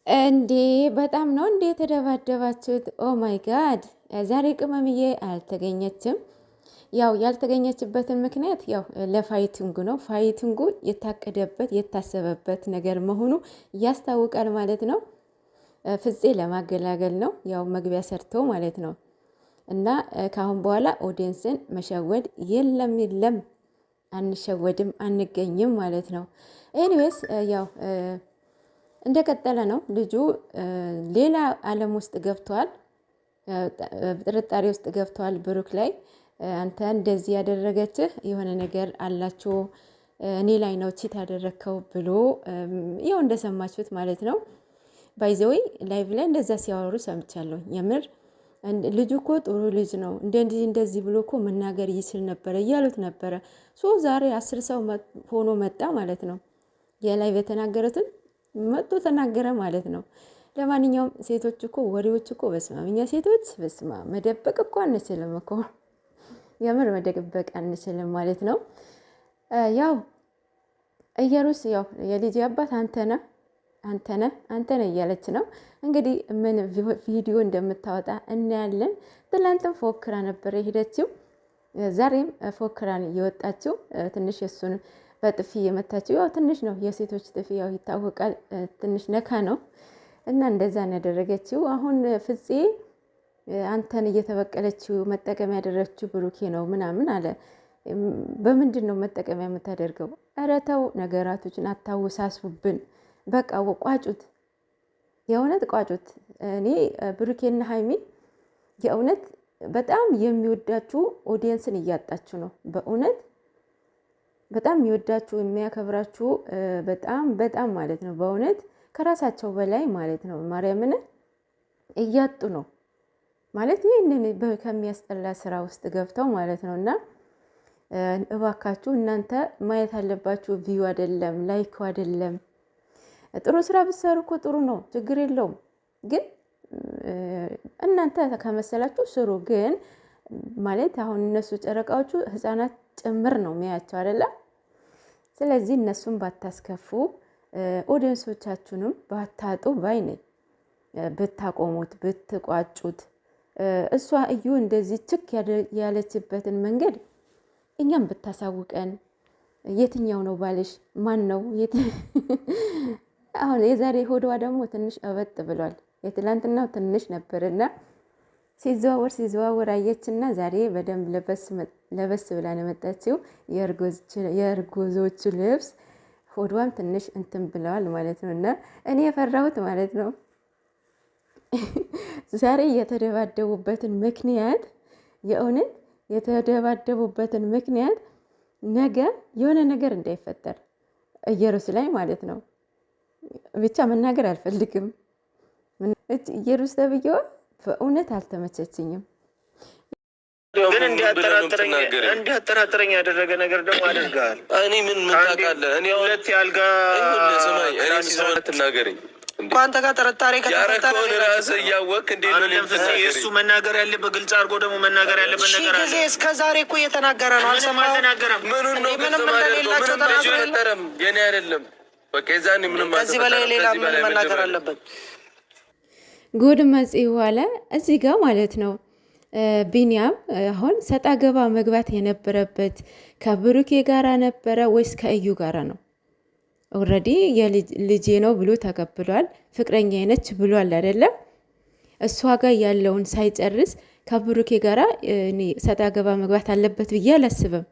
እንዴ በጣም ነው እንዴ የተደባደባችሁት? ኦ ማይ ጋድ! ዛሬ ቅመምዬ አልተገኘችም። ያው ያልተገኘችበትን ምክንያት ያው ለፋይቲንጉ ነው። ፋይቲንጉ የታቀደበት የታሰበበት ነገር መሆኑ ያስታውቃል ማለት ነው። ፍፄ ለማገላገል ነው ያው መግቢያ ሰርተው ማለት ነው። እና ካሁን በኋላ ኦዲየንስን መሸወድ የለም፣ አንሸወድም፣ አንገኝም ማለት ነው። ኤኒዌይስ ያው እንደቀጠለ ነው። ልጁ ሌላ ዓለም ውስጥ ገብቷል፣ ጥርጣሬ ውስጥ ገብቷል። ብሩክ ላይ አንተ እንደዚህ ያደረገችህ የሆነ ነገር አላችሁ እኔ ላይ ነው ቺት ያደረግከው ብሎ ያው እንደሰማችሁት ማለት ነው። ባይዘዌይ ላይቭ ላይ እንደዛ ሲያወሩ ሰምቻለሁ። የምር ልጁ እኮ ጥሩ ልጅ ነው እንደዚህ ብሎ እኮ መናገር ይችል ነበረ እያሉት ነበረ። ዛሬ 10 ሰው ሆኖ መጣ ማለት ነው። የላይቭ የተናገሩትን መጥቶ ተናገረ ማለት ነው። ለማንኛውም ሴቶች እኮ ወሬዎች እኮ በስማ እኛ ሴቶች በስማ መደበቅ እኮ አንችልም እኮ የምር መደበቅ አንችልም ማለት ነው። ያው ኢየሩስ ያው የልጅ አባት አንተነ እያለች ነው እንግዲህ ምን ቪዲዮ እንደምታወጣ እናያለን። ትላንትም ፎክራ ነበር የሄደችው፣ ዛሬም ፎክራን እየወጣችው ትንሽ የሱን በጥፊ የመታችው ያው ትንሽ ነው። የሴቶች ጥፊ ያው ይታወቃል፣ ትንሽ ነካ ነው እና እንደዛ ነው ያደረገችው። አሁን ፍፄ አንተን እየተበቀለችው መጠቀሚያ ያደረገችው ብሩኬ ነው ምናምን አለ። በምንድን ነው መጠቀሚያ የምታደርገው? ኧረ ተው ነገራቶችን አታወሳስቡብን። በቃ ቋጩት፣ የእውነት ቋጩት። እኔ ብሩኬና ሀይሚ የእውነት በጣም የሚወዳችሁ ኦዲየንስን እያጣችሁ ነው በእውነት በጣም የሚወዳችሁ የሚያከብራችሁ በጣም ማለት ነው። በእውነት ከራሳቸው በላይ ማለት ነው። ማርያምን እያጡ ነው ማለት ይህንን ከሚያስጠላ ስራ ውስጥ ገብተው ማለት ነው። እና እባካችሁ እናንተ ማየት አለባችሁ። ቪዩ አይደለም ላይክ አይደለም። ጥሩ ስራ ብትሰሩ እኮ ጥሩ ነው፣ ችግር የለውም። ግን እናንተ ከመሰላችሁ ስሩ። ግን ማለት አሁን እነሱ ጨረቃዎቹ ህፃናት ጭምር ነው የሚያቸው አይደለ? ስለዚህ እነሱን ባታስከፉ ኦዲየንሶቻችሁንም ባታጡ ባይ ነኝ። ብታቆሙት ብትቋጩት። እሷ እዩ እንደዚህ ችክ ያለችበትን መንገድ እኛም ብታሳውቀን። የትኛው ነው ባልሽ? ማን ነው? አሁን የዛሬ ሆድዋ ደግሞ ትንሽ አበጥ ብሏል። የትላንትናው ትንሽ ነበርና ሲዘዋወር አየችና ዛሬ በደንብ ለበስ ብላ ነው የመጣችው። የእርጉዞቹ ልብስ ሆዷም ትንሽ እንትን ብለዋል ማለት ነው። እና እኔ የፈራሁት ማለት ነው ዛሬ የተደባደቡበትን ምክንያት የእውነት የተደባደቡበትን ምክንያት ነገ የሆነ ነገር እንዳይፈጠር ኢየሩስ ላይ ማለት ነው። ብቻ መናገር አልፈልግም። ኢየሩስ ተብዬዋ በእውነት አልተመቸችኝም። ግን እንዲያጠራጥረኝ ያደረገ ነገር ደግሞ አድርገሃል። እኔ ምን ታውቃለህ? እኔ ሁለት ያልጋ ትናገረኝ አንተ ጋር ጥርጣሬ ከተፈጠረ ራስህ እያወቅህ እንዴት ነው እሱ መናገር ያለበት? ግልጽ አድርጎ ደግሞ መናገር ያለበት ነገር አለ። እስከ ዛሬ እኮ እየተናገረ ነው። አልተናገረም። ምኑን ነው ምንም እንደሌላቸው ተናገረም። የኔ አይደለም በቃ የዛኔ ምንም ከዚህ በላይ ሌላ ምን መናገር አለበት? ጉድ መጽሔ ዋለ እዚህ ጋር ማለት ነው። ቢኒያም አሁን ሰጣ ገባ መግባት የነበረበት ከብሩኬ ጋራ ነበረ ወይስ ከእዩ ጋራ ነው? ኦልሬዲ የልጄ ነው ብሎ ተቀብሏል። ፍቅረኛ ነች ብሏል አይደለም? እሷ ጋር ያለውን ሳይጨርስ ከብሩኬ ጋራ ሰጣ ገባ መግባት አለበት ብዬ አላስብም።